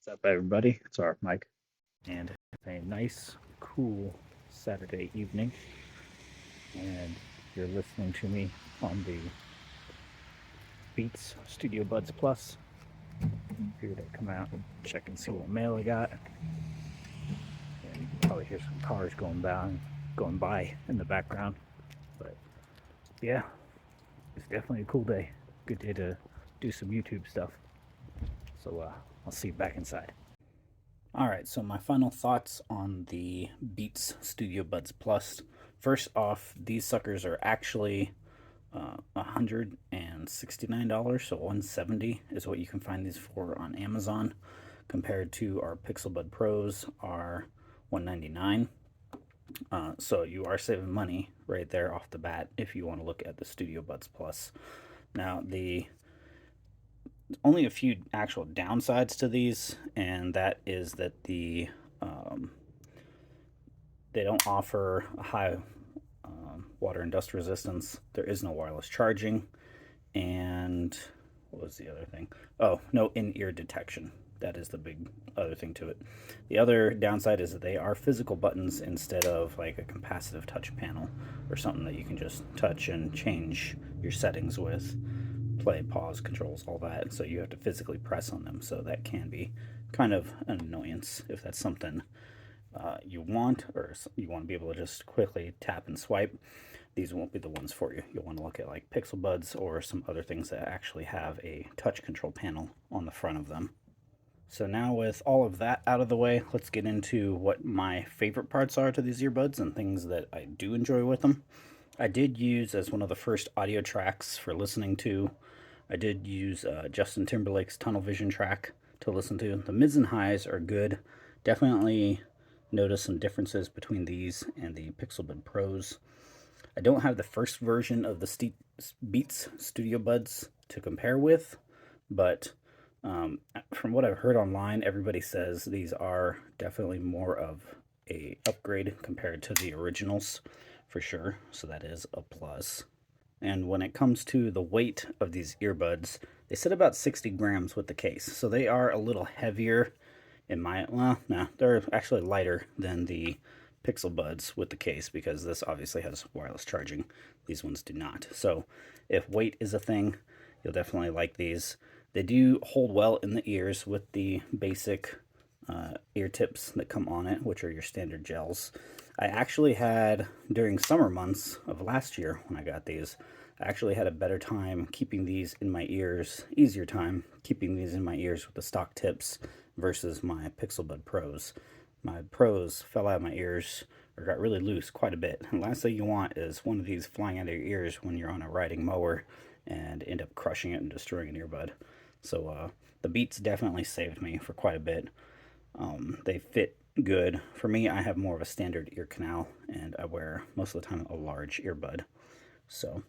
What's up, everybody? It's our Mike, and it's a nice, cool Saturday evening, and you're listening to me on the Beats Studio Buds Plus. Figured I'd come out and check and see what mail I got, and you can probably hear some cars going by in the background. But yeah, it's definitely a cool day. Good day to do some YouTube stuff. So I'll see you back inside. Alright, so my final thoughts on the Beats Studio Buds Plus. First off, these suckers are actually $169, so $170 is what you can find these for on Amazon, compared to our Pixel Bud Pros are $199. So you are saving money right there off the bat if you want to look at the Studio Buds Plus. Now, only a few actual downsides to these, and that is that they don't offer a high water and dust resistance. There is no wireless charging, and what was the other thing? Oh, no in-ear detection. That is the big other thing to it. The other downside is that they are physical buttons instead of like a capacitive touch panel or something that you can just touch and change your settings with. Play, pause, controls, all that. So you have to physically press on them. So that can be kind of an annoyance if that's something you want, or you want to be able to just quickly tap and swipe. These won't be the ones for you. You'll want to look at like Pixel Buds or some other things that actually have a touch control panel on the front of them. So now with all of that out of the way, let's get into what my favorite parts are to these earbuds and things that I do enjoy with them. I did use, as one of the first audio tracks for listening to, I did use Justin Timberlake's Tunnel Vision track to listen to. The mids and highs are good. Definitely notice some differences between these and the Pixel Bud Pros. I don't have the first version of the Beats Studio Buds to compare with, but from what I've heard online, everybody says these are definitely more of a upgrade compared to the originals, for sure. So that is a plus. And when it comes to the weight of these earbuds, they sit about 60 grams with the case. So they are a little heavier well, no, they're actually lighter than the Pixel Buds with the case, because this obviously has wireless charging. These ones do not. So if weight is a thing, you'll definitely like these. They do hold well in the ears with the basic ear tips that come on it, which are your standard gels. I actually had, during summer months of last year when I got these, I actually had a better time keeping these in my ears, easier time keeping these in my ears with the stock tips versus my Pixel Bud Pros. My Pros fell out of my ears or got really loose quite a bit. And last thing you want is one of these flying out of your ears when you're on a riding mower and end up crushing it and destroying an earbud. So the Beats definitely saved me for quite a bit. They fit good. For me, I have more of a standard ear canal, and I wear most of the time a large earbud. So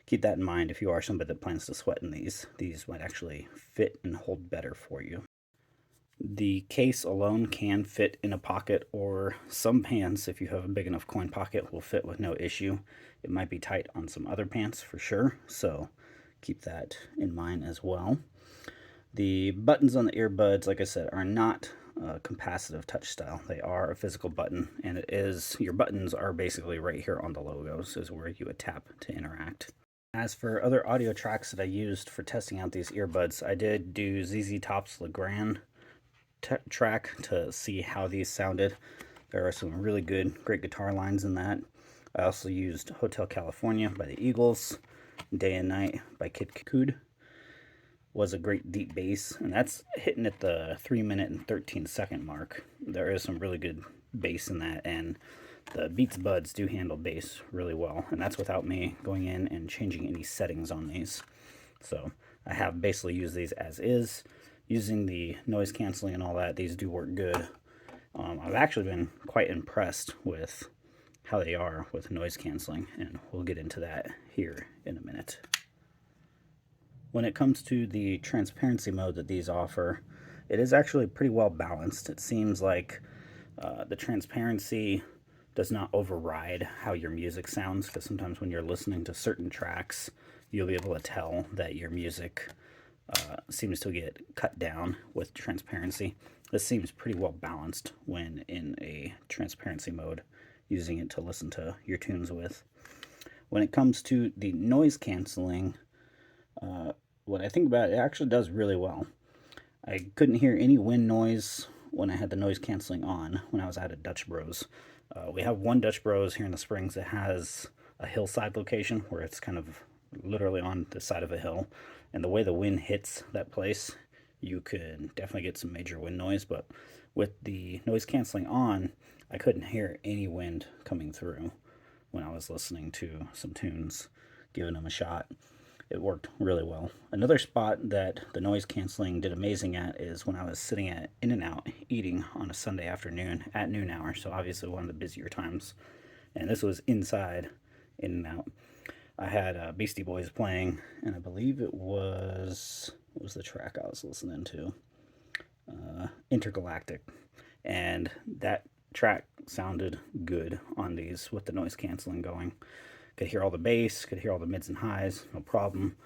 keep that in mind if you are somebody that plans to sweat in these. These might actually fit and hold better for you. The case alone can fit in a pocket, or some pants, if you have a big enough coin pocket, will fit with no issue. It might be tight on some other pants for sure, so keep that in mind as well. The buttons on the earbuds, like I said, are not capacitive touch style. They are a physical button, and your buttons are basically right here on the logos is where you would tap to interact. As for other audio tracks that I used for testing out these earbuds, I did do ZZ Top's Legrand track to see how these sounded. There are some really great guitar lines in that. I also used Hotel California by the Eagles, Day and Night by Kid Kood. Was a great deep bass, and that's hitting at the 3-minute and 13-second mark. There is some really good bass in that, and the Beats Buds do handle bass really well, and that's without me going in and changing any settings on these. So I have basically used these as is. Using the noise canceling and all that, these do work good. I've actually been quite impressed with how they are with noise canceling, and we'll get into that here in a minute. When it comes to the transparency mode that these offer, it is actually pretty well balanced. It seems like the transparency does not override how your music sounds, because sometimes when you're listening to certain tracks, you'll be able to tell that your music seems to get cut down with transparency. this seems pretty well balanced when in a transparency mode, using it to listen to your tunes with. When it comes to the noise canceling, what I think about it, it actually does really well. I couldn't hear any wind noise when I had the noise canceling on when I was out at Dutch Bros. We have one Dutch Bros here in the Springs that has a hillside location where it's kind of literally on the side of a hill. And the way the wind hits that place, you could definitely get some major wind noise. But with the noise canceling on, I couldn't hear any wind coming through when I was listening to some tunes, giving them a shot. It worked really well. Another spot that the noise canceling did amazing at is when I was sitting at In-N-Out eating on a Sunday afternoon at noon hour, so obviously one of the busier times. And this was inside In-N-Out. I had Beastie Boys playing, and I believe it was, what was the track I was listening to? Intergalactic. And that track sounded good on these with the noise canceling going. Could hear all the bass, could hear all the mids and highs, no problem.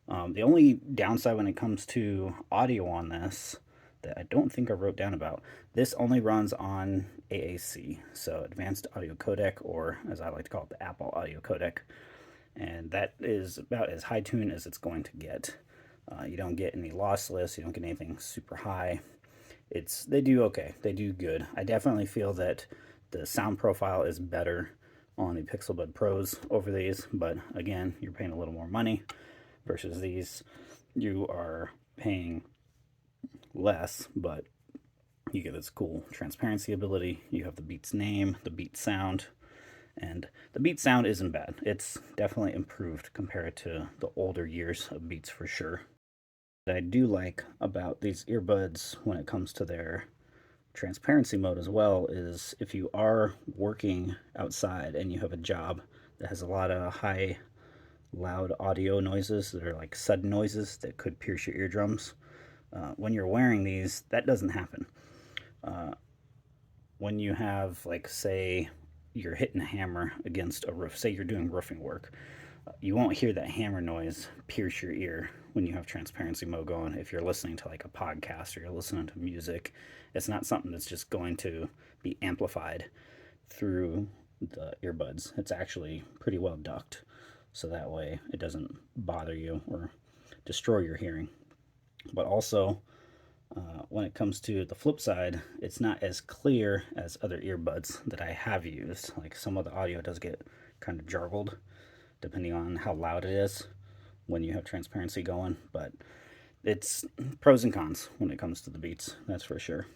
The only downside when it comes to audio on this that I don't think I wrote down about, this only runs on AAC, so Advanced Audio Codec, or as I like to call it, the Apple Audio Codec. And that is about as high tune as it's going to get. You don't get any lossless, you don't get anything super high. They do okay, they do good. I definitely feel that the sound profile is better on the Pixel Bud Pros over these, but again, you're paying a little more money versus these. You are paying less, but you get this cool transparency ability. You have the Beats name, the Beats sound, and the Beats sound isn't bad. It's definitely improved compared to the older years of Beats for sure. What I do like about these earbuds when it comes to their transparency mode as well is if you are working outside and you have a job that has a lot of high loud audio noises that are like sudden noises that could pierce your eardrums, when you're wearing these, that doesn't happen. When you have, like, say you're hitting a hammer against a roof, say you're doing roofing work, you won't hear that hammer noise pierce your ear when you have transparency mode going. If you're listening to like a podcast or you're listening to music, it's not something that's just going to be amplified through the earbuds. It's actually pretty well ducked, so that way it doesn't bother you or destroy your hearing. But also, when it comes to the flip side, it's not as clear as other earbuds that I have used. Like, some of the audio does get kind of jarbled depending on how loud it is when you have transparency going, but it's pros and cons when it comes to the Beats, that's for sure.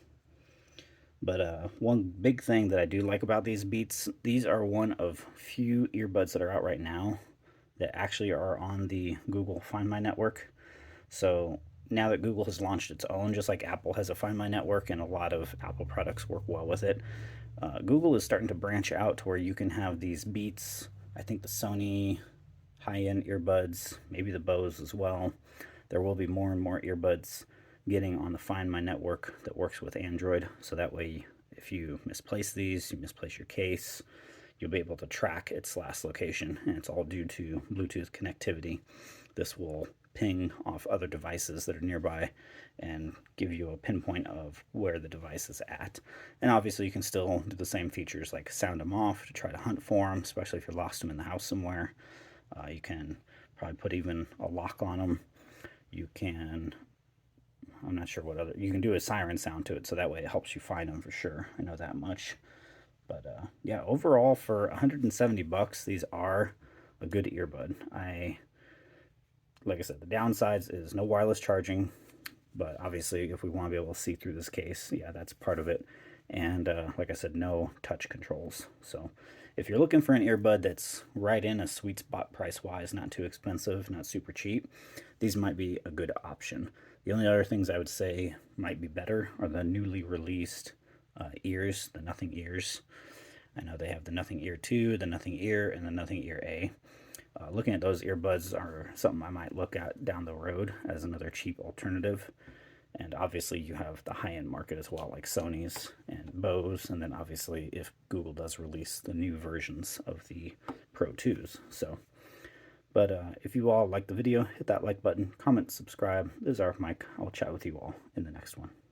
But one big thing that I do like about these Beats, these are one of few earbuds that are out right now that actually are on the Google Find My network. So now that Google has launched its own, just like Apple has a Find My network and a lot of Apple products work well with it, Google is starting to branch out to where you can have these Beats. I think the Sony high-end earbuds, maybe the Bose as well. There will be more and more earbuds getting on the Find My network that works with Android, so that way if you misplace these, you misplace your case, you'll be able to track its last location, and it's all due to Bluetooth connectivity. This will ping off other devices that are nearby and give you a pinpoint of where the device is at. And obviously you can still do the same features like sound them off to try to hunt for them, especially if you lost them in the house somewhere. You can probably put even a lock on them. You can, I'm not sure what other, you can do a siren sound to it, so that way it helps you find them for sure. I know that much. But yeah, overall for 170 bucks, these are a good earbud. Like I said, the downsides is no wireless charging, but obviously if we want to be able to see through this case, yeah, that's part of it. And like I said, no touch controls. So if you're looking for an earbud that's right in a sweet spot price-wise, not too expensive, not super cheap, these might be a good option. The only other things I would say might be better are the newly released ears, the Nothing Ears. I know they have the Nothing Ear 2, the Nothing Ear, and the Nothing Ear A. Looking at those earbuds are something I might look at down the road as another cheap alternative. And obviously you have the high-end market as well, like Sony's and Bose, and then obviously if Google does release the new versions of the Pro 2s. So, but if you all like the video, hit that like button, comment, subscribe. This is RF Mike. I'll chat with you all in the next one.